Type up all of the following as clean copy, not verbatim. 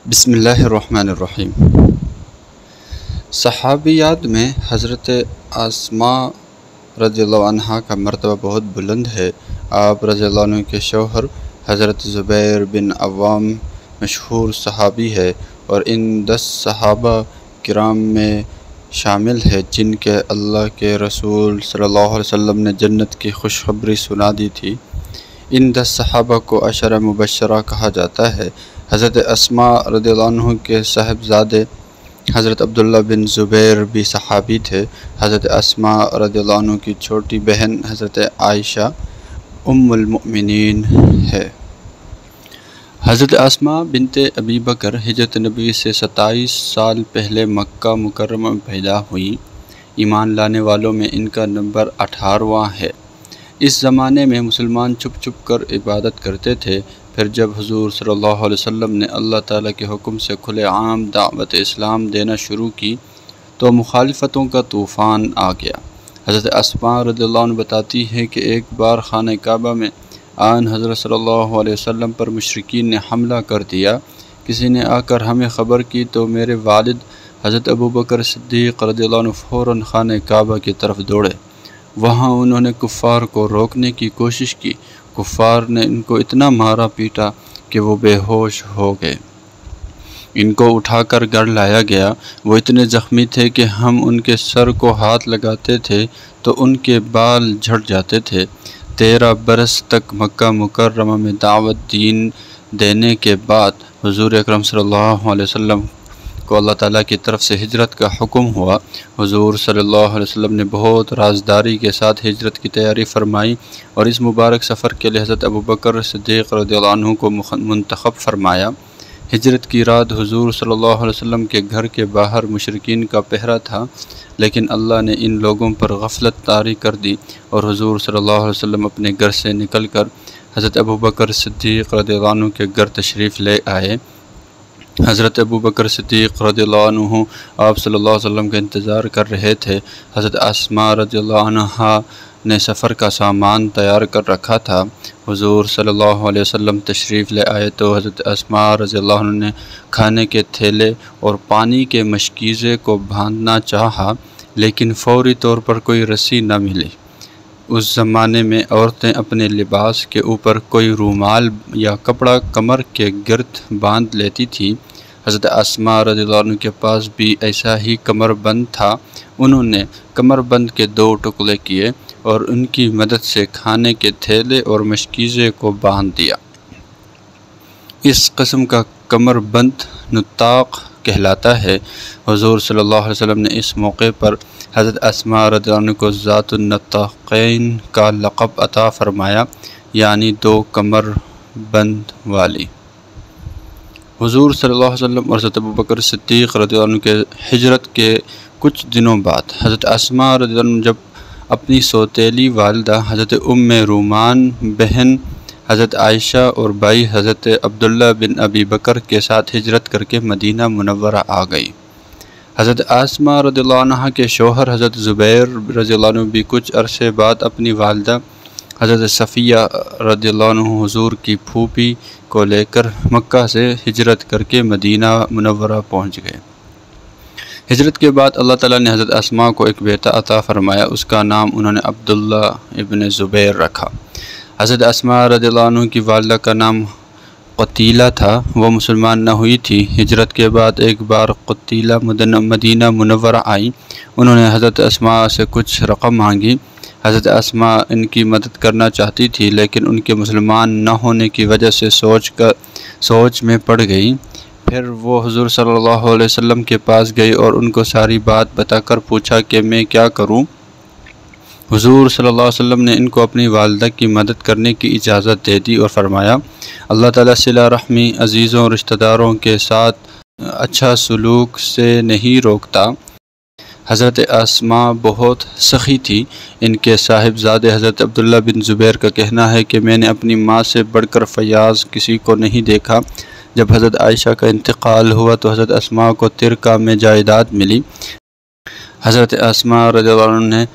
بسم اللہ الرحمن الرحیم۔ صحابیات میں حضرت اسماء رضی اللہ عنہ کا مرتبہ بہت بلند ہے۔ آپ رضی اللہ عنہ کے شوہر حضرت زبیر بن عوام مشہور صحابی ہے اور ان 10 صحابہ کرام میں شامل ہے جن کے اللہ کے رسول صلی اللہ علیہ وسلم نے جنت کی خوشخبری سنا دی تھی۔ ان 10 صحابہ کو عشرہ مبشرہ کہا جاتا ہے۔ حضرت اسماء رضی اللہ عنہ کے صاحبزادے حضرت عبداللہ بن زبیر بھی صحابی تھے۔ حضرت اسماء رضی اللہ عنہ کی چھوٹی بہن حضرت عائشہ ام المؤمنین ہے۔ حضرت اسماء بنت ابی بکر ہجرت نبی سے 27 سال پہلے مکہ مکرمہ میں پیدا ہوئی۔ ایمان لانے والوں میں ان کا نمبر 18واں ہے۔ اس زمانے میں مسلمان چھپ چھپ کر عبادت کرتے تھے۔ پھر جب حضور صلی اللہ علیہ وسلم نے اللہ تعالیٰ کے حکم سے کھلے عام دعوت اسلام دینا شروع کی تو مخالفتوں کا طوفان آ گیا۔ حضرت اسماء رضی اللہ عنہ بتاتی ہے کہ ایک بار خانہ کعبہ میں آن حضرت صلی اللہ علیہ وسلم پر مشرکین نے حملہ کر دیا۔ کسی نے آ کر ہمیں خبر کی تو میرے والد حضرت ابوبکر صدیق رضی اللہ عنہ فوراً خانہ کعبہ کی طرف دوڑے۔ وہاں انہوں نے کفار کو روکنے کی کوشش کی۔ کفار نے ان کو اتنا مارا پیٹا کہ وہ بے ہوش ہو گئے۔ ان کو اٹھا کر گھر لایا گیا۔ وہ اتنے زخمی تھے کہ ہم ان کے سر کو ہاتھ لگاتے تھے تو ان کے بال جھڑ جاتے تھے۔ 13 برس تک مکہ مکرمہ میں دعوت دین دینے کے بعد حضور اکرم صلی اللہ علیہ وسلم کو اللہ تعالیٰ کی طرف سے ہجرت کا حکم ہوا۔ حضور صلی اللہ علیہ وسلم نے بہت رازداری کے ساتھ ہجرت کی تیاری فرمائی اور اس مبارک سفر کے لیے حضرت ابوبکر صدیق رضی اللہ عنہ کو منتخب فرمایا۔ ہجرت کی رات حضور صلی اللہ علیہ وسلم کے گھر کے باہر مشرکین کا پہرا تھا، لیکن اللہ نے ان لوگوں پر غفلت طاری کر دی اور حضور صلی اللہ علیہ وسلم اپنے گھر سے نکل کر حضرت ابوبکر صدیق رضی اللہ عنہ کے گھر تشریف لے آئے۔ حضرت ابوبکر صدیق رضی اللہ عنہ آپ صلی اللہ علیہ وسلم کا انتظار کر رہے تھے۔ حضرت اسماء رضی اللہ عنہا نے سفر کا سامان تیار کر رکھا تھا۔ حضور صلی اللہ علیہ وسلم تشریف لے آئے تو حضرت اسماء رضی اللہ عنہ نے کھانے کے تھیلے اور پانی کے مشکیزے کو باندھنا چاہا، لیکن فوری طور پر کوئی رسی نہ ملی۔ اس زمانے میں عورتیں اپنے لباس کے اوپر کوئی رومال یا کپڑا کمر کے گرد باندھ لیتی تھیں۔ حضرت اسماء رضی اللہ عنہ کے پاس بھی ایسا ہی کمر بند تھا۔ انہوں نے کمر بند کے 2 ٹکڑے کیے اور ان کی مدد سے کھانے کے تھیلے اور مشکیزے کو باندھ دیا۔ اس قسم کا کمر بند نطاق کہلاتا ہے۔ حضور صلی اللہ علیہ وسلم نے اس موقع پر حضرت اسماء رضی اللہ عنہ کو ذات النطاقین کا لقب عطا فرمایا، یعنی 2 کمر بند والی۔ حضور صلی اللہ علیہ وسلم اور حضرت ابوبکر صدیق رضی اللہ عنہ کے ہجرت کے کچھ دنوں بعد حضرت اسماء رضی اللہ عنہ جب اپنی سوتیلی والدہ حضرت ام رومان، بہن حضرت عائشہ اور بھائی حضرت عبداللہ بن ابی بکر کے ساتھ ہجرت کر کے مدینہ منورہ آ گئی۔ حضرت اسماء رضی اللہ عنہ کے شوہر حضرت زبیر رضی اللہ عنہ بھی کچھ عرصے بعد اپنی والدہ حضرت صفیہ رضی اللہ عنہ حضور کی پھوپھی کو لے کر مکہ سے ہجرت کر کے مدینہ منورہ پہنچ گئے۔ ہجرت کے بعد اللہ تعالیٰ نے حضرت اسماء کو ایک بیٹا عطا فرمایا۔ اس کا نام انہوں نے عبداللہ ابن زبیر رکھا۔ حضرت اسماء رضی اللہ عنہ کی والدہ کا نام قتیلہ تھا۔ وہ مسلمان نہ ہوئی تھی۔ ہجرت کے بعد ایک بار قتیلہ مدینہ منورہ آئی۔ انہوں نے حضرت اسماء سے کچھ رقم مانگی۔ حضرت اسماء ان کی مدد کرنا چاہتی تھی، لیکن ان کے مسلمان نہ ہونے کی وجہ سے سوچ میں پڑ گئی۔ پھر وہ حضور صلی اللہ علیہ وسلم کے پاس گئی اور ان کو ساری بات بتا کر پوچھا کہ میں کیا کروں۔ حضور صلی اللہ علیہ وسلم نے ان کو اپنی والدہ کی مدد کرنے کی اجازت دے دی اور فرمایا، اللہ تعالیٰ صلہ رحمی، عزیزوں اور رشتہ داروں کے ساتھ اچھا سلوک سے نہیں روکتا۔ حضرت اسماء بہت سخی تھی۔ ان کے صاحبزادے حضرت عبداللہ بن زبیر کا کہنا ہے کہ میں نے اپنی ماں سے بڑھ کر فیاض کسی کو نہیں دیکھا۔ جب حضرت عائشہ کا انتقال ہوا تو حضرت اسماء کو ترکہ میں جائیداد ملی۔ حضرت اسماء رضی اللہ عنہ نے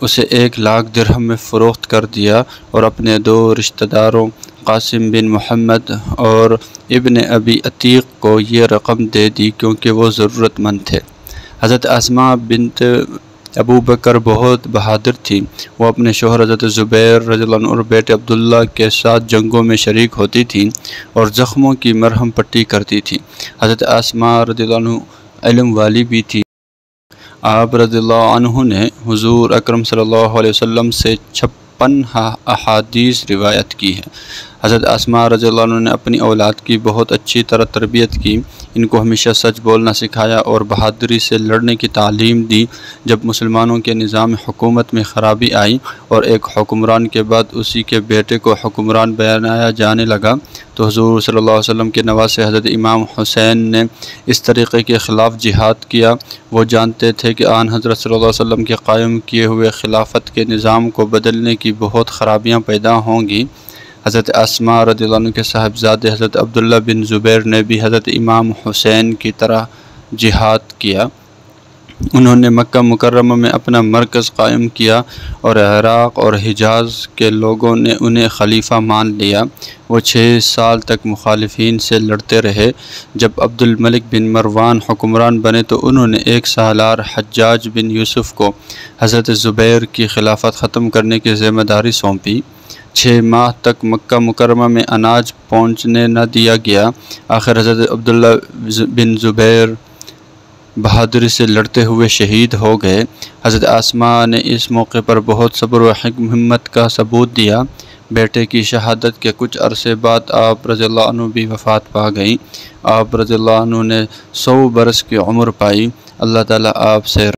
اسے 1 لاکھ درہم میں فروخت کر دیا اور اپنے 2 رشتہ داروں قاسم بن محمد اور ابن ابی عتیق کو یہ رقم دے دی کیونکہ وہ ضرورت مند تھے۔ حضرت اسماء بنت ابو بکر بہت بہادر تھی۔ وہ اپنے شوہر حضرت زبیر رضی اللہ عنہ اور بیٹے عبداللہ کے ساتھ جنگوں میں شریک ہوتی تھیں اور زخموں کی مرہم پٹی کرتی تھی۔ حضرت اسماء رضی اللہ عنہ علم والی بھی تھی۔ آپ رضی اللہ عنہ نے حضور اکرم صلی اللہ علیہ وسلم سے 56 احادیث روایت کی ہے۔ حضرت اسماء رضی اللہ عنہ نے اپنی اولاد کی بہت اچھی طرح تربیت کی، ان کو ہمیشہ سچ بولنا سکھایا اور بہادری سے لڑنے کی تعلیم دی۔ جب مسلمانوں کے نظام حکومت میں خرابی آئی اور ایک حکمران کے بعد اسی کے بیٹے کو حکمران بنایا جانے لگا تو حضور صلی اللہ علیہ وسلم کے نواسے حضرت امام حسین نے اس طریقے کے خلاف جہاد کیا۔ وہ جانتے تھے کہ آن حضرت صلی اللہ علیہ وسلم کے قائم کیے ہوئے خلافت کے نظام کو بدلنے کی بہت خرابیاں پیدا ہوں گی۔ حضرت اسماء رضی اللہ عنہ کے صاحبزادے حضرت عبداللہ بن زبیر نے بھی حضرت امام حسین کی طرح جہاد کیا۔ انہوں نے مکہ مکرمہ میں اپنا مرکز قائم کیا اور عراق اور حجاز کے لوگوں نے انہیں خلیفہ مان لیا۔ وہ 6 سال تک مخالفین سے لڑتے رہے۔ جب عبد الملک بن مروان حکمران بنے تو انہوں نے 1 سالار حجاج بن یوسف کو حضرت زبیر کی خلافت ختم کرنے کی ذمہ داری سونپی۔ 6 ماہ تک مکہ مکرمہ میں اناج پہنچنے نہ دیا گیا۔ آخر حضرت عبداللہ بن زبیر بہادری سے لڑتے ہوئے شہید ہو گئے۔ حضرت اسماء نے اس موقع پر بہت صبر و ہمت کا ثبوت دیا۔ بیٹے کی شہادت کے کچھ عرصے بعد آپ رضی اللہ عنہ بھی وفات پا گئیں۔ آپ رضی اللہ عنہ نے 100 برس کی عمر پائی۔ اللہ تعالیٰ آپ سے